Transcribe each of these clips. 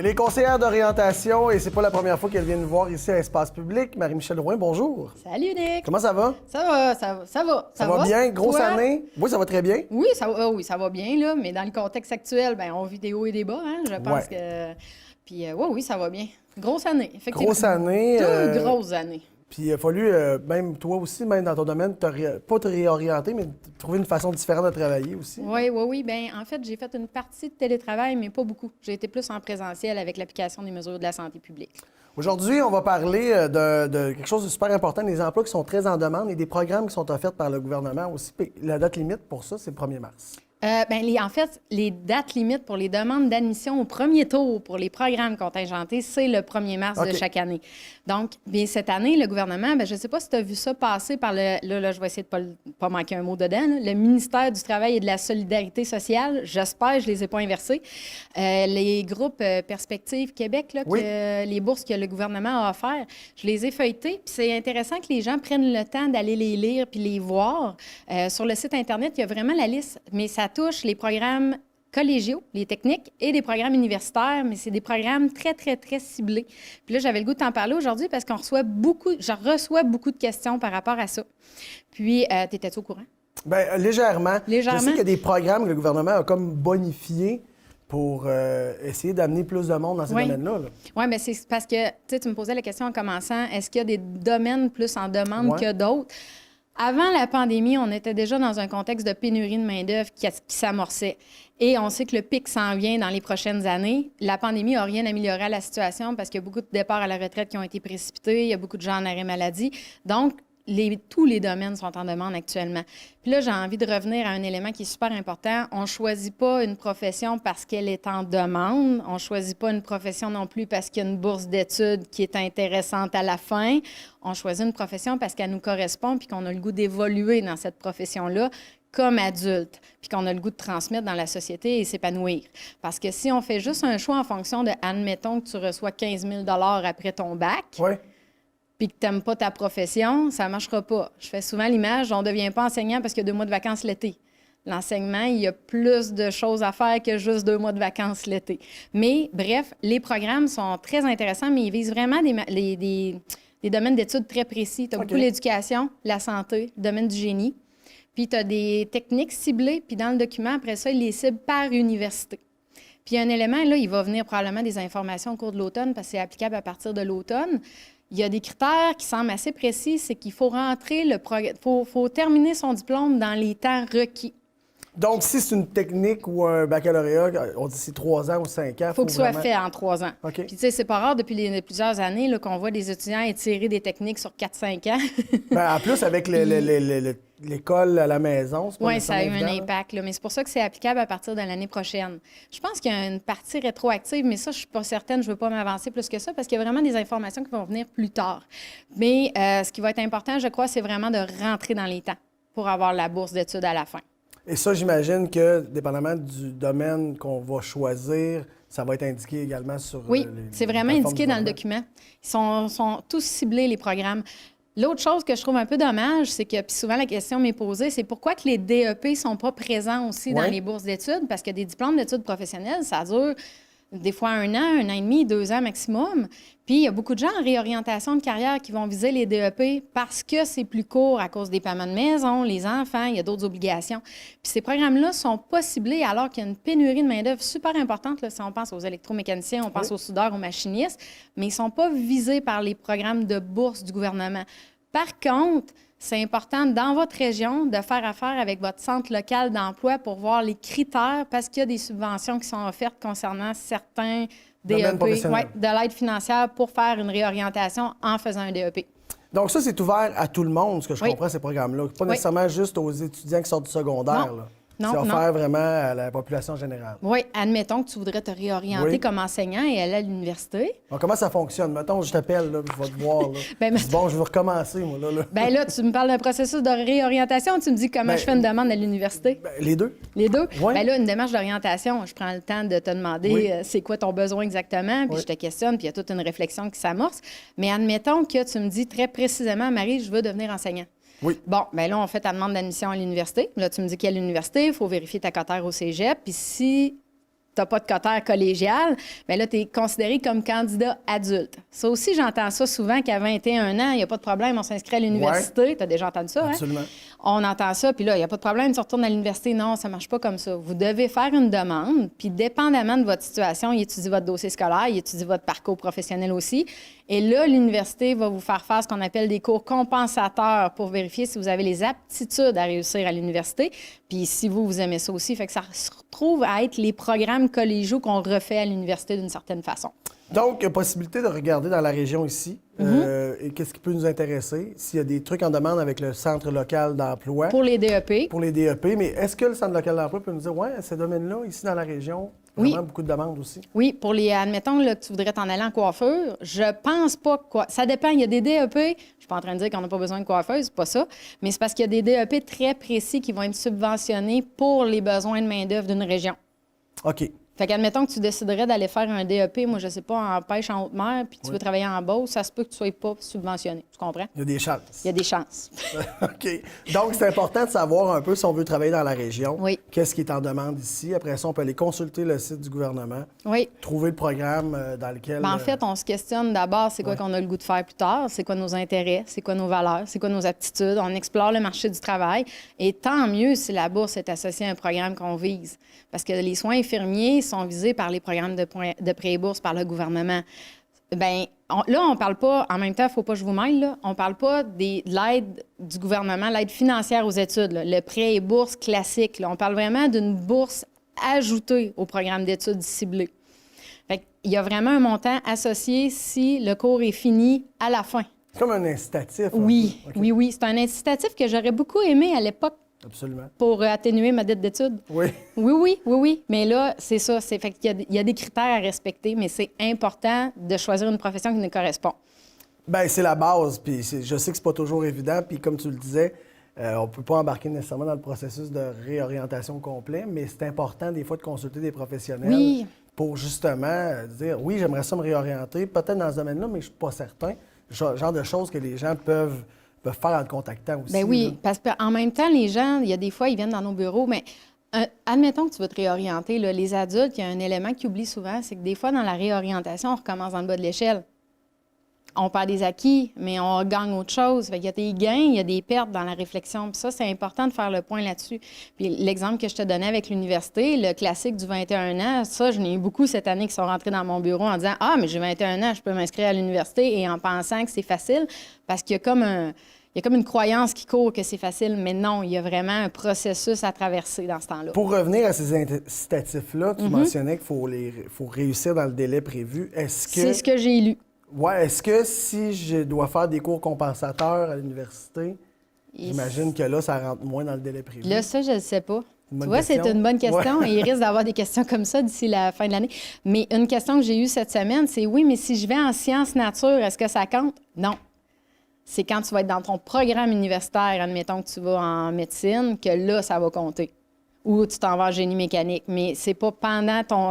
Elle est conseillère d'orientation et c'est pas la première fois qu'elle vient nous voir ici à Espace Public. Marie-Michel Drouin, bonjour. Salut, Nick. Comment ça va? Ça va. Ça va bien? Grosse Toi? année? Oui, ça va très bien. Oui, ça va bien, là, mais dans le contexte actuel, ben, on vit des hauts et des bas, hein, je pense que... Puis oui, ça va bien. Grosse année, effectivement. Grosse année. Deux grosses années. Puis il a fallu, même toi aussi, même dans ton domaine, pas te réorienter, mais trouver une façon différente de travailler aussi. Oui. Bien, en fait, j'ai fait une partie de télétravail, mais pas beaucoup. J'ai été plus en présentiel avec l'application des mesures de la santé publique. Aujourd'hui, on va parler de quelque chose de super important, des emplois qui sont très en demande et des programmes qui sont offerts par le gouvernement aussi. Puis la date limite pour ça, c'est le 1er mars. En fait, les dates limites pour les demandes d'admission au premier tour pour les programmes contingentés, c'est le 1er mars de chaque année. Donc, bien, cette année, le gouvernement, je ne sais pas si tu as vu ça passer par le... Là, je vais essayer de pas manquer un mot dedans. Là, le ministère du Travail et de la Solidarité sociale, j'espère, je ne les ai pas inversés. Les groupes Perspective Québec, là, les bourses que le gouvernement a offertes, je les ai feuilletées. Puis c'est intéressant que les gens prennent le temps d'aller les lire puis les voir. Sur le site Internet, il y a vraiment la liste, mais ça touche les programmes collégiaux, les techniques et des programmes universitaires, mais c'est des programmes très, très, très ciblés. Puis là, j'avais le goût de t'en parler aujourd'hui parce je reçois beaucoup de questions par rapport à ça. Puis, t'étais-tu au courant? Bien, légèrement. Légèrement. Je sais qu'il y a des programmes que le gouvernement a comme bonifiés pour essayer d'amener plus de monde dans ces domaines-là. Oui, mais c'est parce que, tu me posais la question en commençant, est-ce qu'il y a des domaines plus en demande que d'autres? Avant la pandémie, on était déjà dans un contexte de pénurie de main-d'œuvre qui s'amorçait. Et on sait que le pic s'en vient dans les prochaines années. La pandémie n'a rien amélioré à la situation parce qu'il y a beaucoup de départs à la retraite qui ont été précipités, il y a beaucoup de gens en arrêt maladie. Donc, tous les domaines sont en demande actuellement. Puis là, j'ai envie de revenir à un élément qui est super important. On ne choisit pas une profession parce qu'elle est en demande. On ne choisit pas une profession non plus parce qu'il y a une bourse d'études qui est intéressante à la fin. On choisit une profession parce qu'elle nous correspond puis qu'on a le goût d'évoluer dans cette profession-là comme adulte, puis qu'on a le goût de transmettre dans la société et s'épanouir. Parce que si on fait juste un choix en fonction de, admettons que tu reçois 15 000 après ton bac, puis que tu n'aimes pas ta profession, ça ne marchera pas. Je fais souvent l'image, on ne devient pas enseignant parce qu'il y a 2 mois de vacances l'été. L'enseignement, il y a plus de choses à faire que juste 2 mois de vacances l'été. Mais bref, les programmes sont très intéressants, mais ils visent vraiment des domaines d'études très précis. Tu as beaucoup l'éducation, la santé, le domaine du génie. Puis tu as des techniques ciblées, puis dans le document, après ça, ils les ciblent par université. Puis il y a un élément, là, il va venir probablement des informations au cours de l'automne parce que c'est applicable à partir de l'automne. Il y a des critères qui semblent assez précis, c'est qu'il faut rentrer faut terminer son diplôme dans les temps requis. Donc, si c'est une technique ou un baccalauréat, on dit c'est 3 ans ou 5 ans. Il faut que ce soit fait en 3 ans. Puis, tu sais, c'est pas rare depuis plusieurs années là, qu'on voit des étudiants étirer des techniques sur 4-5 ans. En plus, avec l'école à la maison, c'est pas ça a eu évident, un impact. Là, mais c'est pour ça que c'est applicable à partir de l'année prochaine. Je pense qu'il y a une partie rétroactive, mais ça, je suis pas certaine. Je veux pas m'avancer plus que ça parce qu'il y a vraiment des informations qui vont venir plus tard. Mais ce qui va être important, je crois, c'est vraiment de rentrer dans les temps pour avoir la bourse d'études à la fin. Et ça, j'imagine que, dépendamment du domaine qu'on va choisir, ça va être indiqué également sur... Oui, c'est vraiment indiqué dans le document. Ils sont tous ciblés, les programmes. L'autre chose que je trouve un peu dommage, c'est que, puis souvent la question m'est posée, c'est pourquoi que les DEP ne sont pas présents aussi dans les bourses d'études? Parce que des diplômes d'études professionnelles, ça dure des fois 1 an et demi, 2 ans maximum. Puis il y a beaucoup de gens en réorientation de carrière qui vont viser les DEP parce que c'est plus court à cause des paiements de maison, les enfants, il y a d'autres obligations. Puis ces programmes-là ne sont pas ciblés alors qu'il y a une pénurie de main-d'œuvre super importante. Là, si on pense aux électromécaniciens, on pense aux soudeurs, aux machinistes, mais ils ne sont pas visés par les programmes de bourse du gouvernement. Par contre, c'est important dans votre région de faire affaire avec votre centre local d'emploi pour voir les critères parce qu'il y a des subventions qui sont offertes concernant certains DEP, de l'aide financière pour faire une réorientation en faisant un DEP. Donc ça, c'est ouvert à tout le monde, ce que je comprends, ces programmes-là. Pas nécessairement juste aux étudiants qui sortent du secondaire. Là. C'est offert vraiment à la population générale. Oui, admettons que tu voudrais te réorienter comme enseignant et aller à l'université. Alors, comment ça fonctionne? Mettons, je t'appelle, là, je vais te voir. Là. Bon, je veux recommencer, moi. Là, tu me parles d'un processus de réorientation ou tu me dis comment je fais une demande à l'université? Les deux. Les deux? Oui. Là, une démarche d'orientation, je prends le temps de te demander c'est quoi ton besoin exactement, puis je te questionne, puis il y a toute une réflexion qui s'amorce. Mais admettons que tu me dis très précisément, Marie, je veux devenir enseignant. Oui. Bon, bien là, on fait ta demande d'admission à l'université. Là, tu me dis quelle université, il faut vérifier ta cotère au cégep. Puis si t'as pas de quota collégial, bien là, tu es considéré comme candidat adulte. Ça aussi, j'entends ça souvent qu'à 21 ans, il n'y a pas de problème, on s'inscrit à l'université. Ouais. Tu as déjà entendu ça, Absolument. hein? On entend ça, puis là, il n'y a pas de problème, tu retournes à l'université. Non, ça ne marche pas comme ça. Vous devez faire une demande, puis dépendamment de votre situation, il étudie votre dossier scolaire, il étudie votre parcours professionnel aussi. Et là, l'université va vous faire faire ce qu'on appelle des cours compensateurs pour vérifier si vous avez les aptitudes à réussir à l'université. Puis si vous aimez ça aussi, fait que ça se retrouve à être les programmes collégiaux qu'on refait à l'université d'une certaine façon. Donc, il y a possibilité de regarder dans la région ici et qu'est-ce qui peut nous intéresser. S'il y a des trucs en demande avec le Centre local d'emploi. Pour les DEP. Pour les DEP. Mais est-ce que le Centre local d'emploi peut nous dire, ouais, ces domaines-là, ici dans la région, vraiment beaucoup de demandes aussi? Oui, pour les, admettons là, que tu voudrais t'en aller en coiffure, je pense pas quoi. Ça dépend, il y a des DEP, je suis pas en train de dire qu'on n'a pas besoin de coiffeuse, c'est pas ça, mais c'est parce qu'il y a des DEP très précis qui vont être subventionnés pour les besoins de main-d'œuvre d'une région. OK. Fait qu'admettons que tu déciderais d'aller faire un DEP, moi, je sais pas, en pêche en haute mer, puis tu veux travailler en Beauce, ça se peut que tu sois pas subventionné. Tu comprends? Il y a des chances. Il y a des chances. OK. Donc, c'est important de savoir un peu si on veut travailler dans la région. Oui. Qu'est-ce qui est en demande ici. Après ça, on peut aller consulter le site du gouvernement. Oui. Trouver le programme dans lequel... Ben, en fait, on se questionne d'abord c'est quoi qu'on a le goût de faire plus tard, c'est quoi nos intérêts, c'est quoi nos valeurs, c'est quoi nos aptitudes. On explore le marché du travail. Et tant mieux si la bourse est associée à un programme qu'on vise. Parce que les soins infirmiers sont visés par les programmes de prêt et bourse par le gouvernement. Bien, là, on parle pas, en même temps, il ne faut pas que je vous mêle, là, on parle pas de l'aide du gouvernement, l'aide financière aux études, là, le prêt et bourse classique. Là. On parle vraiment d'une bourse ajoutée au programme d'études ciblées. Fait qu'il y a vraiment un montant associé si le cours est fini à la fin. C'est comme un incitatif. Oui, Okay. oui. C'est un incitatif que j'aurais beaucoup aimé à l'époque. Absolument. Pour atténuer ma dette d'études. Oui. Oui. Mais là, c'est ça. Fait qu'il y a des critères à respecter, mais c'est important de choisir une profession qui nous correspond. Bien, c'est la base. Puis je sais que c'est pas toujours évident. Puis comme tu le disais, on peut pas embarquer nécessairement dans le processus de réorientation complet, mais c'est important des fois de consulter des professionnels pour justement dire, oui, j'aimerais ça me réorienter, peut-être dans ce domaine-là, mais je suis pas certain. Genre de choses que les gens peuvent faire en te contactant aussi. Bien oui, là. parce qu'en même temps, les gens, il y a des fois, ils viennent dans nos bureaux, mais admettons que tu veux te réorienter. Là, les adultes, il y a un élément qu'ils oublient souvent, c'est que des fois, dans la réorientation, on recommence dans le bas de l'échelle. On perd des acquis, mais on gagne autre chose. Fait qu'il y a des gains, il y a des pertes dans la réflexion. Puis ça, c'est important de faire le point là-dessus. Puis l'exemple que je te donnais avec l'université, le classique du 21 ans, ça, je n'ai eu beaucoup cette année qui sont rentrés dans mon bureau en disant « Ah, mais j'ai 21 ans, je peux m'inscrire à l'université » et en pensant que c'est facile, parce qu'il y a comme une croyance qui court que c'est facile, mais non, il y a vraiment un processus à traverser dans ce temps-là. Pour revenir à ces incitatifs-là, tu mentionnais qu'il faut réussir dans le délai prévu. Est-ce que... C'est ce que j'ai lu. Oui, est-ce que si je dois faire des cours compensateurs à l'université, j'imagine que là, ça rentre moins dans le délai prévu? Là, ça, je ne sais pas. Tu vois, question. c'est une bonne question Ouais. et il risque d'avoir des questions comme ça d'ici la fin de l'année. Mais une question que j'ai eue cette semaine, c'est oui, mais si je vais en sciences nature, est-ce que ça compte? Non. C'est quand tu vas être dans ton programme universitaire, admettons que tu vas en médecine, que là, ça va compter. Ou tu t'en vas en génie mécanique. Mais c'est pas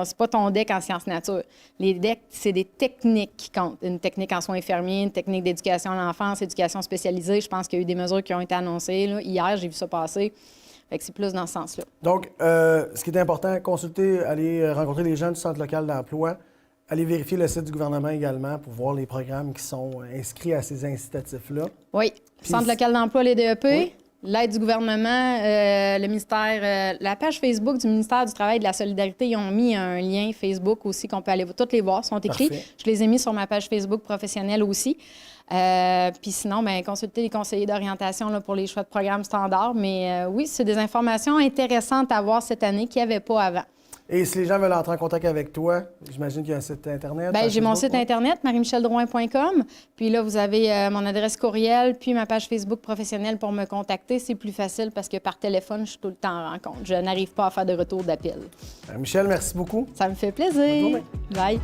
c'est pas ton deck en sciences nature. Les decks, c'est des techniques qui comptent. Une technique en soins infirmiers, une technique d'éducation à l'enfance, éducation spécialisée. Je pense qu'il y a eu des mesures qui ont été annoncées. Là. Hier, j'ai vu ça passer. Fait que c'est plus dans ce sens-là. Donc, ce qui est important, consulter, aller rencontrer les gens du Centre local d'emploi, aller vérifier le site du gouvernement également pour voir les programmes qui sont inscrits à ces incitatifs-là. Oui. Puis, Centre local d'emploi, les DEP. Oui. L'aide du gouvernement, le ministère, la page Facebook du ministère du Travail et de la Solidarité, ils ont mis un lien Facebook aussi qu'on peut aller toutes les voir, sont écrits. Parfait. Je les ai mis sur ma page Facebook professionnelle aussi. Puis sinon, bien, consulter les conseillers d'orientation là, pour les choix de programmes standards. Mais oui, c'est des informations intéressantes à voir cette année qu'il n'y avait pas avant. Et si les gens veulent entrer en contact avec toi, j'imagine qu'il y a un site Internet. Bien, j'ai mon site ouais. Internet, mariemicheldrouin.com. Puis là, vous avez mon adresse courriel, puis ma page Facebook professionnelle pour me contacter. C'est plus facile parce que par téléphone, je suis tout le temps en rencontre. Je n'arrive pas à faire de retour d'appel. Michel, merci beaucoup. Ça me fait plaisir. Bonne journée. Bye.